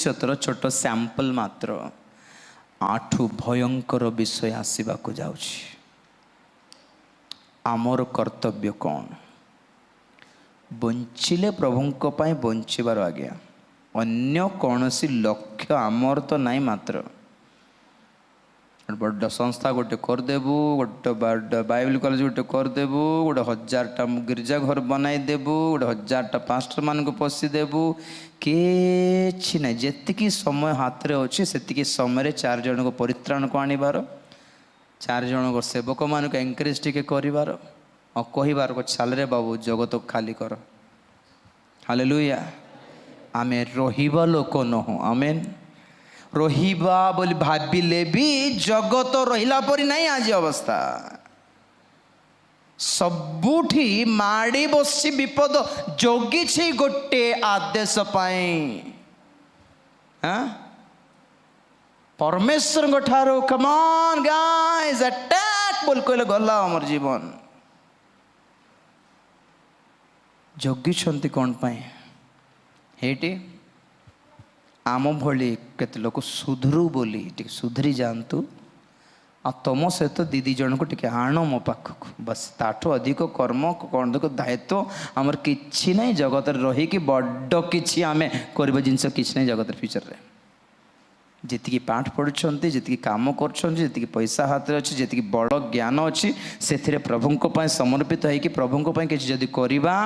भविष्यतर छोट सैंपल मात्र आठु भयंकर विषय आसवाक जाउछि। आमर कर्तव्य कौन? बंचिले प्रभुंक पाई बंचिबार आज्ञा, अन्य कौनसी लक्ष्य आमर तो नहीं। मात्र बड़ संस्था गोटे करदेबू, गोटे बड़ बाइबल कॉलेज गोटे करदेबू, गोटे 1000टा गिरजा घर बनाई देबू, गोटे 1000टा पास्टर मान को पशिदेबू, किछि ना। जेतिकी समय हाथ रे अच्छी सेतिकी समय 4 जन को परित्राण को आनिबार, 4 जन को सेवक मान को एनकरेज टिके करिबार और कहिबार को चल रे बाबू जगत को खाली कर। हालेलुया। आमे रहिबा लोक नहो। आमेन। रहिबा बोली भाबिले भी जगत रहिला परी नहीं। आज अवस्था सबुठी माड़ी बसी विपद जोगी छी गोटे आदेश पाई। हाँ परमेश्वर ठारो कम ऑन गाइस अटैक बोल कहले गला हमर जीवन। जोगी छंती कौन पाई? हेटी आम भली केते लोक सुधरू बोली टिके सुधरी जातु आ तुम सहित दीदी जन को टिके आण मो पाखक। बस ताठू अधिक कर्म कौन देख दायित्व आमर किछि नहीं। जगत रही कि बड़ किछि आमे करबा जिंस किछि नहीं। जगत फ्यूचर रे जेतिकी पाठ पढ़ुछंती, जेतिकी काम करछंती, जेतिकी पैसा हाथ रे अछि, जेतिकी बड़ ज्ञान अछि, सेथिरे प्रभुंक पय समर्पित है कि प्रभुंक पय किछि जदि करिबा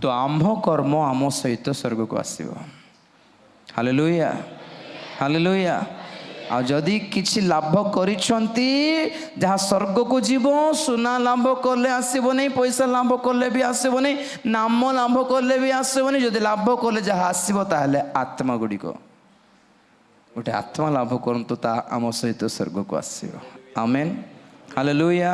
तो आम्भ कर्म आम सहित स्वर्ग को आसीबो। Hallelujah hallelujah. आ जदि किछि लाभ करिछंती जहाँ स्वर्ग को जीवो, सुना लाभ करले आसीबो नहीं, पैसा लाभ करले भी आसीबो नहीं, नाम लाभ करले भी आसीबो नहीं। जदि लाभ करले जहाँ आसीबो ताहले आत्मा गुडी को गोटे आत्मा लाभ करंतु ता आम सहित स्वर्ग को आसीबो। आमेन। हालेलुया।